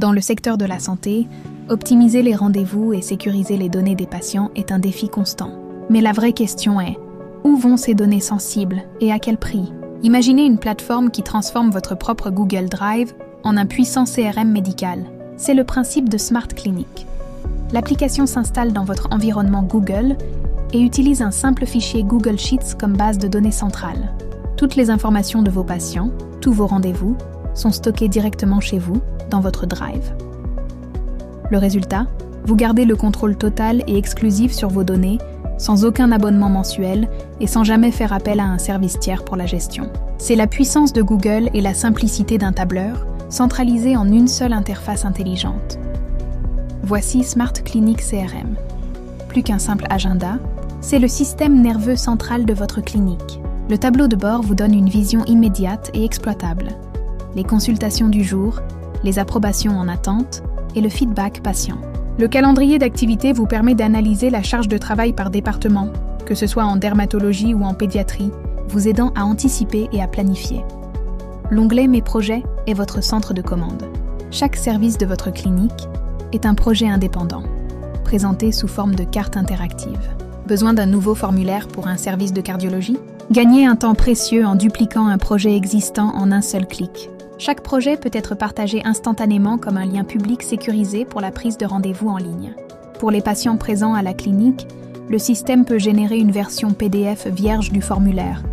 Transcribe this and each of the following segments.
Dans le secteur de la santé, optimiser les rendez-vous et sécuriser les données des patients est un défi constant. Mais la vraie question est, où vont ces données sensibles et à quel prix? Imaginez une plateforme qui transforme votre propre Google Drive en un puissant CRM médical. C'est le principe de Smart Clinic. L'application s'installe dans votre environnement Google et utilise un simple fichier Google Sheets comme base de données centrale. Toutes les informations de vos patients, tous vos rendez-vous, sont stockées directement chez vous, dans votre Drive. Le résultat, vous gardez le contrôle total et exclusif sur vos données, sans aucun abonnement mensuel et sans jamais faire appel à un service tiers pour la gestion. C'est la puissance de Google et la simplicité d'un tableur, centralisés en une seule interface intelligente. Voici Smart Clinic CRM. Plus qu'un simple agenda, c'est le système nerveux central de votre clinique. Le tableau de bord vous donne une vision immédiate et exploitable. Les consultations du jour, les approbations en attente et le feedback patient. Le calendrier d'activités vous permet d'analyser la charge de travail par département, que ce soit en dermatologie ou en pédiatrie, vous aidant à anticiper et à planifier. L'onglet Mes projets est votre centre de commande. Chaque service de votre clinique est un projet indépendant, présenté sous forme de carte interactive. Besoin d'un nouveau formulaire pour un service de cardiologie? Gagnez un temps précieux en dupliquant un projet existant en un seul clic. Chaque projet peut être partagé instantanément comme un lien public sécurisé pour la prise de rendez-vous en ligne. Pour les patients présents à la clinique, le système peut générer une version PDF vierge du formulaire,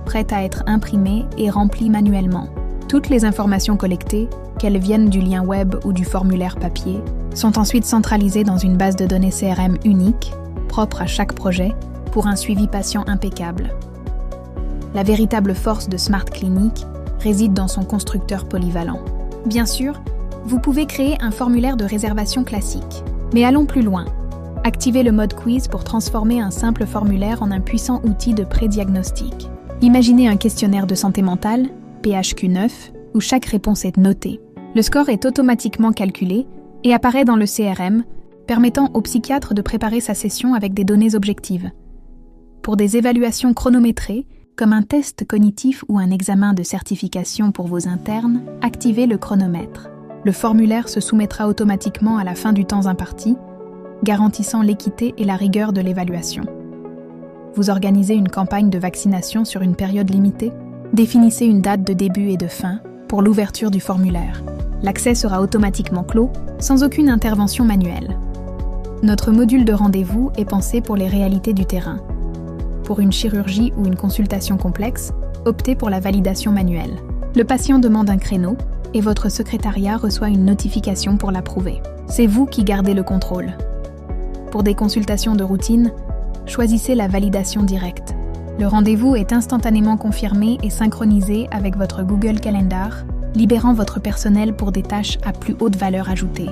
prête à être imprimée et remplie manuellement. Toutes les informations collectées, qu'elles viennent du lien web ou du formulaire papier, sont ensuite centralisées dans une base de données CRM unique, propre à chaque projet, pour un suivi patient impeccable. La véritable force de Smart Clinic réside dans son constructeur polyvalent. Bien sûr, vous pouvez créer un formulaire de réservation classique. Mais allons plus loin. Activez le mode quiz pour transformer un simple formulaire en un puissant outil de pré-diagnostic. Imaginez un questionnaire de santé mentale, PHQ-9, où chaque réponse est notée. Le score est automatiquement calculé et apparaît dans le CRM, permettant au psychiatre de préparer sa session avec des données objectives. Pour des évaluations chronométrées, comme un test cognitif ou un examen de certification pour vos internes, activez le chronomètre. Le formulaire se soumettra automatiquement à la fin du temps imparti, garantissant l'équité et la rigueur de l'évaluation. Vous organisez une campagne de vaccination sur une période limitée? Définissez une date de début et de fin pour l'ouverture du formulaire. L'accès sera automatiquement clos, sans aucune intervention manuelle. Notre module de rendez-vous est pensé pour les réalités du terrain. Pour une chirurgie ou une consultation complexe, optez pour la validation manuelle. Le patient demande un créneau et votre secrétariat reçoit une notification pour l'approuver. C'est vous qui gardez le contrôle. Pour des consultations de routine, choisissez la validation directe. Le rendez-vous est instantanément confirmé et synchronisé avec votre Google Calendar, libérant votre personnel pour des tâches à plus haute valeur ajoutée.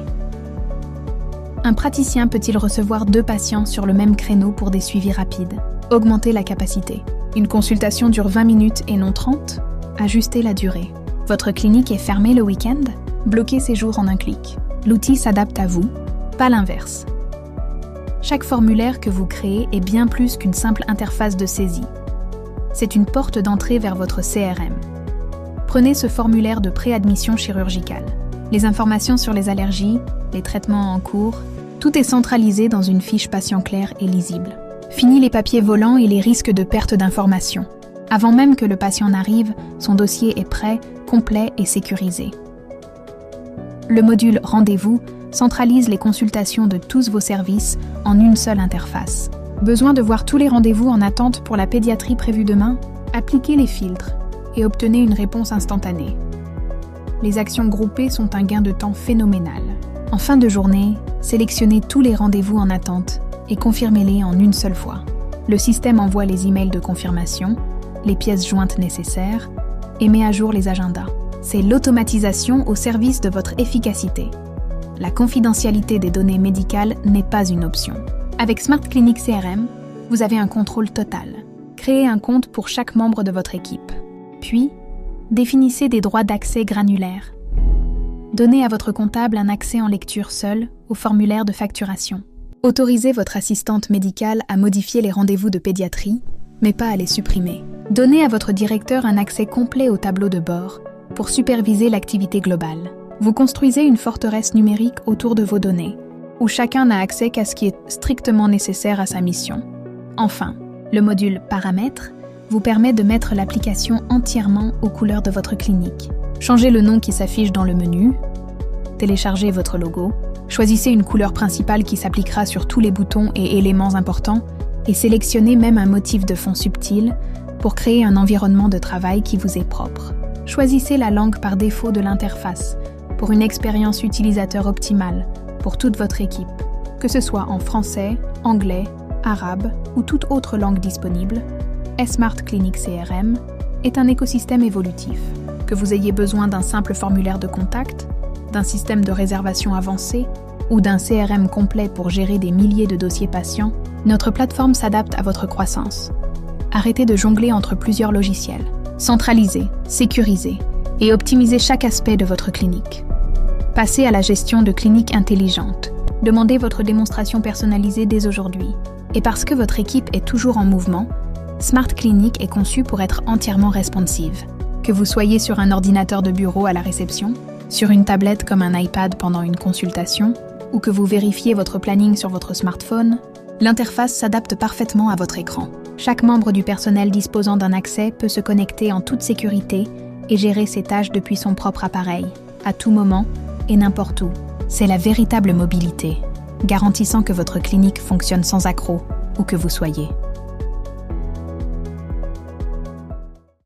Un praticien peut-il recevoir 2 patients sur le même créneau pour des suivis rapides? Augmentez la capacité. Une consultation dure 20 minutes et non 30? Ajustez la durée. Votre clinique est fermée le week-end? Bloquez ses jours en un clic. L'outil s'adapte à vous, pas l'inverse. Chaque formulaire que vous créez est bien plus qu'une simple interface de saisie. C'est une porte d'entrée vers votre CRM. Prenez ce formulaire de préadmission chirurgicale. Les informations sur les allergies, les traitements en cours, tout est centralisé dans une fiche patient claire et lisible. Fini les papiers volants et les risques de perte d'informations. Avant même que le patient n'arrive, son dossier est prêt, complet et sécurisé. Le module Rendez-vous centralise les consultations de tous vos services en une seule interface. Besoin de voir tous les rendez-vous en attente pour la pédiatrie prévue demain? Appliquez les filtres et obtenez une réponse instantanée. Les actions groupées sont un gain de temps phénoménal. En fin de journée, sélectionnez tous les rendez-vous en attente et confirmez-les en une seule fois. Le système envoie les emails de confirmation, les pièces jointes nécessaires et met à jour les agendas. C'est l'automatisation au service de votre efficacité. La confidentialité des données médicales n'est pas une option. Avec Smart Clinic CRM, vous avez un contrôle total. Créez un compte pour chaque membre de votre équipe. Puis, définissez des droits d'accès granulaires. Donnez à votre comptable un accès en lecture seul au formulaire de facturation. Autorisez votre assistante médicale à modifier les rendez-vous de pédiatrie, mais pas à les supprimer. Donnez à votre directeur un accès complet au tableau de bord pour superviser l'activité globale. Vous construisez une forteresse numérique autour de vos données, où chacun n'a accès qu'à ce qui est strictement nécessaire à sa mission. Enfin, le module Paramètres vous permet de mettre l'application entièrement aux couleurs de votre clinique. Changez le nom qui s'affiche dans le menu, téléchargez votre logo, choisissez une couleur principale qui s'appliquera sur tous les boutons et éléments importants et sélectionnez même un motif de fond subtil pour créer un environnement de travail qui vous est propre. Choisissez la langue par défaut de l'interface pour une expérience utilisateur optimale pour toute votre équipe, que ce soit en français, anglais, arabe ou toute autre langue disponible. Smart Clinic CRM est un écosystème évolutif. Que vous ayez besoin d'un simple formulaire de contact, d'un système de réservation avancé ou d'un CRM complet pour gérer des milliers de dossiers patients, notre plateforme s'adapte à votre croissance. Arrêtez de jongler entre plusieurs logiciels. Centralisez, sécurisez et optimisez chaque aspect de votre clinique. Passez à la gestion de cliniques intelligentes. Demandez votre démonstration personnalisée dès aujourd'hui. Et parce que votre équipe est toujours en mouvement, Smart Clinic est conçue pour être entièrement responsive. Que vous soyez sur un ordinateur de bureau à la réception, sur une tablette comme un iPad pendant une consultation, ou que vous vérifiez votre planning sur votre smartphone, l'interface s'adapte parfaitement à votre écran. Chaque membre du personnel disposant d'un accès peut se connecter en toute sécurité et gérer ses tâches depuis son propre appareil, à tout moment et n'importe où. C'est la véritable mobilité, garantissant que votre clinique fonctionne sans accroc, où que vous soyez.